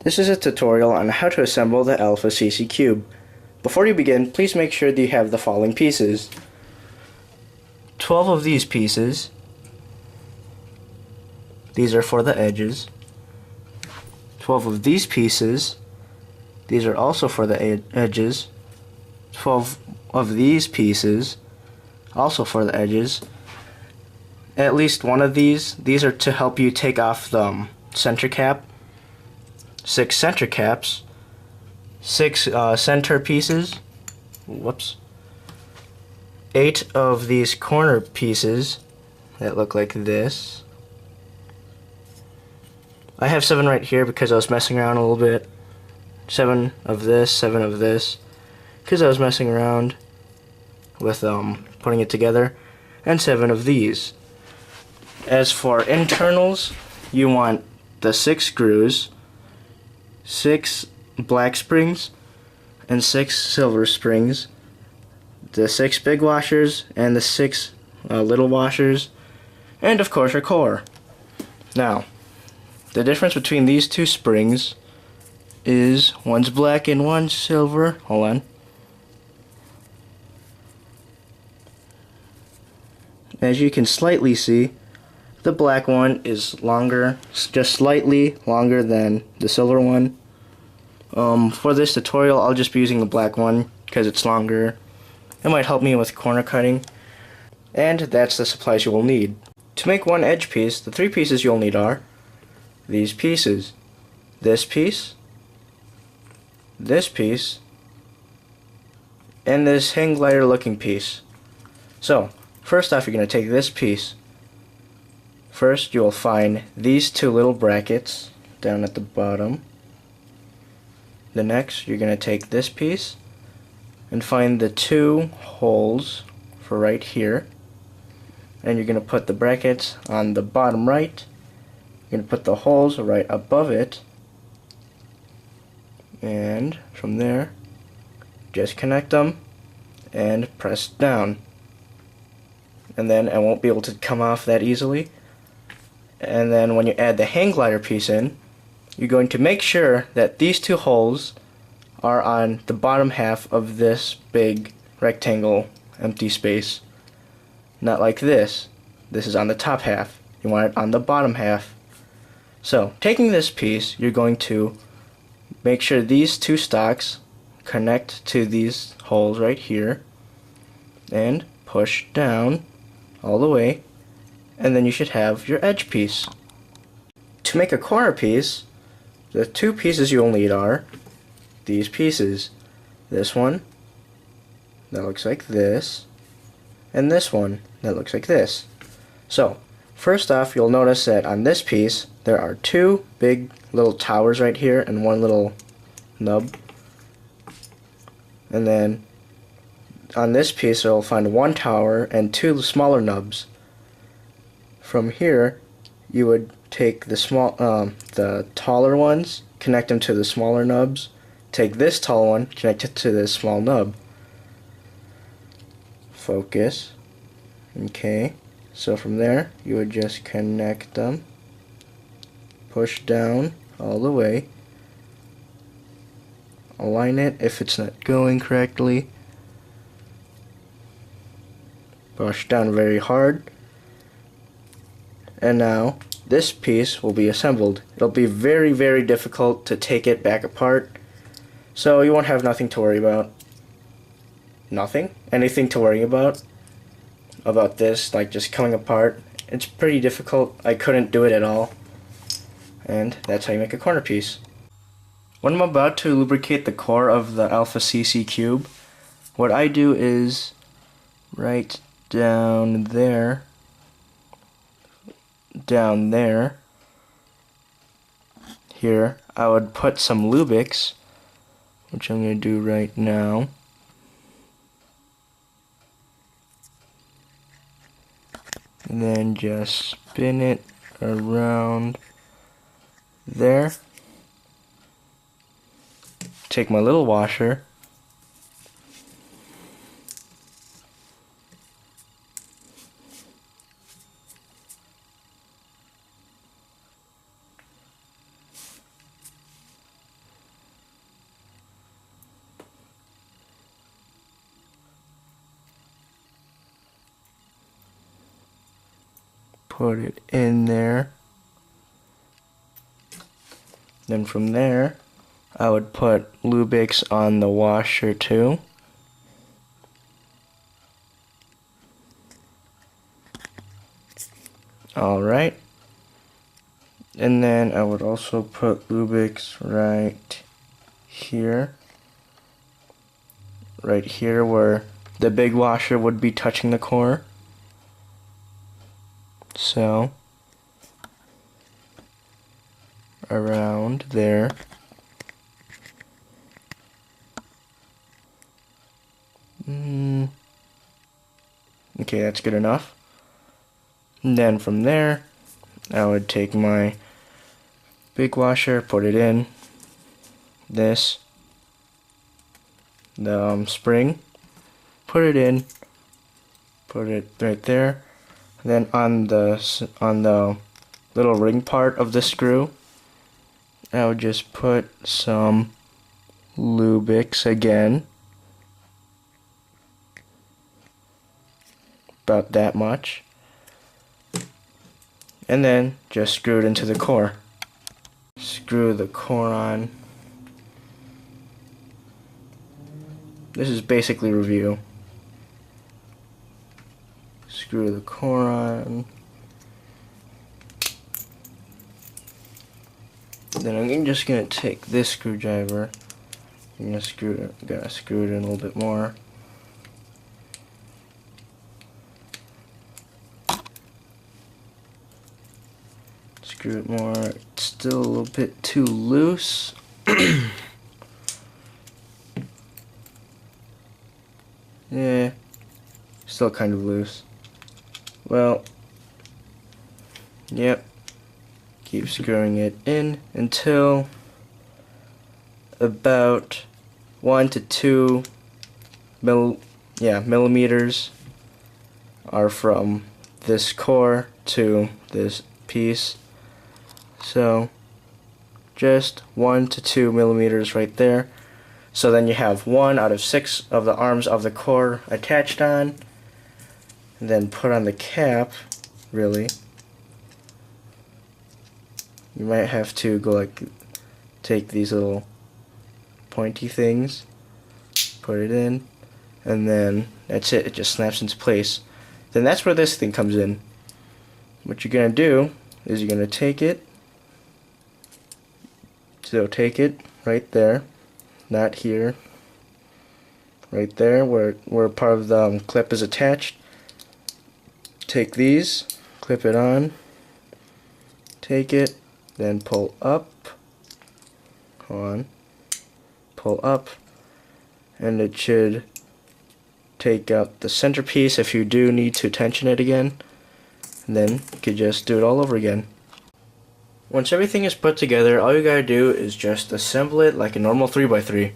This is a tutorial on how to assemble the Alpha CC cube. Before you begin, please make sure that you have the following pieces. 12 of these pieces. These are for the edges. 12 of these pieces. These are also for the edges. 12 of these pieces, also for the edges. At least one of these are to help you take off the center cap. 6 center caps. 6 center pieces. Whoops. 8 of these corner pieces that look like this. I have 7 right here because I was messing around a little bit. 7 of this, 7 of this, because I was messing around with putting it together, and 7 of these. As for internals, you want the 6 screws, 6 black springs, and 6 silver springs, the 6 big washers, and the 6 little washers, and of course our core. Now, the difference between these two springs is one's black and one's silver. Hold on. As you can slightly see, the black one is longer, just slightly longer than the silver one. For this tutorial, I'll just be using the black one because it's longer. It might help me with corner cutting. And that's the supplies you will need. To make one edge piece, the 3 pieces you'll need are these pieces, this piece, and this hang glider looking piece. So, first off, you're going to take this piece. First, you'll find these 2 little brackets down at the bottom. The next, you're going to take this piece and find the 2 holes for right here. And you're going to put the brackets on the bottom right. You're going to put the holes right above it. And from there, just connect them and press down. And then it won't be able to come off that easily. And then when you add the hang glider piece in, you're going to make sure that these 2 holes are on the bottom half of this big rectangle empty space. Not like this. This is on the top half. You want it on the bottom half. So, taking this piece, you're going to make sure these 2 stocks connect to these holes right here and push down all the way, and then you should have your edge piece. To make a corner piece, the 2 pieces you'll need are these pieces. This one that looks like this, and this one that looks like this. So, first off, you'll notice that on this piece there are 2 big little towers right here and 1 little nub. And then on this piece you'll find 1 tower and 2 smaller nubs. From here you would take the taller ones, connect them to the smaller nubs. Take this tall one, connect it to this small nub. Focus. Okay. So from there you would just connect them. Push down all the way. Align it if it's not going correctly. Push down very hard. And now this piece will be assembled. It'll be very, very difficult to take it back apart. So you won't have nothing to worry about. Nothing? Anything to worry about this, like just coming apart. It's pretty difficult. I couldn't do it at all. And that's how you make a corner piece. When I'm about to lubricate the core of the Alpha CC cube, what I do is right down there, here, I would put some Lubix, which I'm going to do right now. And then just spin it around there. Take my little washer, put it in there. Then from there, I would put Lubix on the washer too. Alright. And then I would also put Lubix right here. Right here where the big washer would be touching the core. So, around there. Okay, that's good enough. And then from there, I would take my big washer, put it in this, the spring, put it in, put it right there. Then on the little ring part of the screw, I would just put some Lubix again, about that much, and then just screw it into the core. Screw the core on. This is basically review. Screw the core on. Then I'm just gonna take this screwdriver. I'm gonna screw it in a little bit more. Screw it more. It's still a little bit too loose. Yeah, still kind of loose. Well, yep. Keep screwing it in until about 1 to 2 millimeters are from this core to this piece. So just 1 to 2 millimeters right there. So then you have 1 out of 6 of the arms of the core attached on. And then put on the cap, really. You might have to go like, take these little pointy things, put it in, and then that's it. It just snaps into place. Then that's where this thing comes in. What you're gonna do is you're gonna take it. So take it right there, not here. Right there, where part of the clip is attached. Take these, clip it on. Take it. Then pull up, pull up, and it should take out the centerpiece if you do need to tension it again, and then you could just do it all over again. Once everything is put together, all you gotta do is just assemble it like a normal 3x3.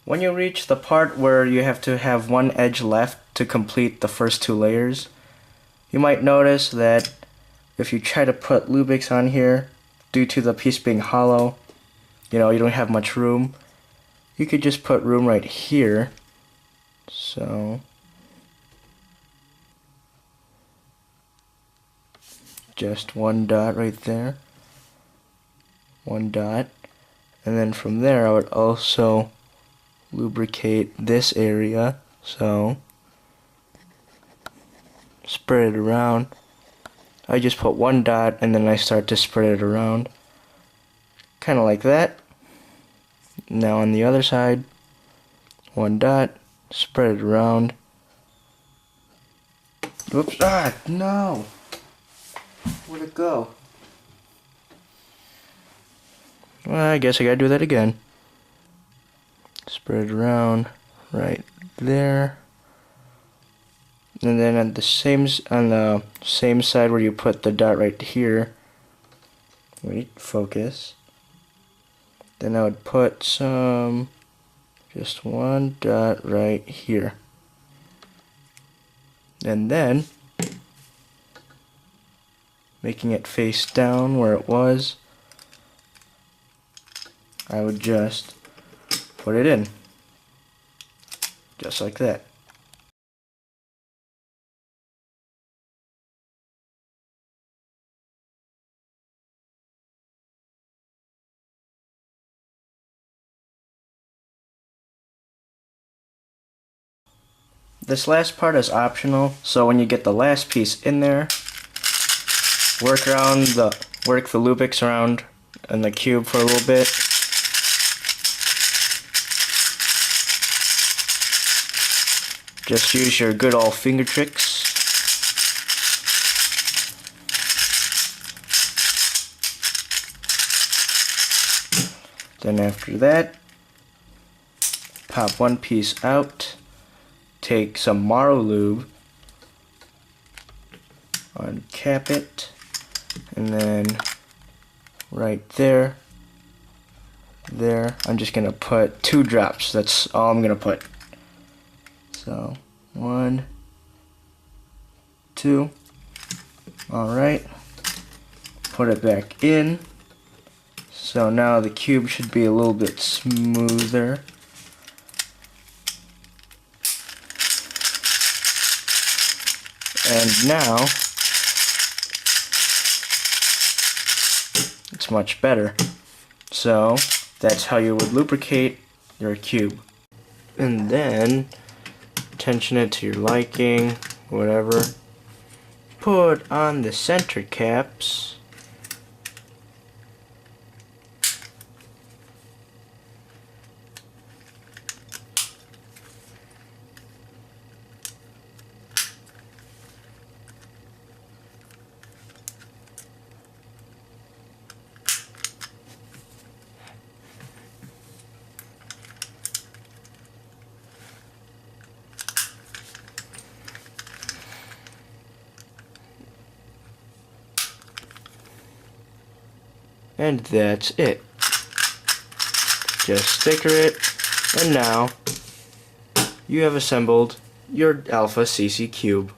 When you reach the part where you have to have one edge left to complete the first 2 layers, you might notice that if you try to put Lubix on here, due to the piece being hollow, you don't have much room. You could just put room right here. So just 1 dot right there. 1 dot. And then from there I would also lubricate this area, so spread it around. I just put 1 dot and then I start to spread it around, kind of like that. Now on the other side, 1 dot, spread it around. Oops, no! Where'd it go? Well, I guess I gotta do that again. Spread it around right there, and then on the same side where you put the dot right here. Wait, focus. Then I would put just 1 dot right here, and then making it face down where it was, I would just put it in. Just like that. This last part is optional, so when you get the last piece in there, work the Lubix around in the cube for a little bit. Just use your good old finger tricks. Then after that, pop one piece out, take some Maru lube, uncap it, and then right there, I'm just gonna put 2 drops. That's all I'm gonna put. So 1, 2. Alright, put it back in. So now the cube should be a little bit smoother. And now it's much better. So that's how you would lubricate your cube. And then tension it to your liking, whatever. Put on the center caps. And that's it. Just sticker it, and now you have assembled your Alpha CC cube.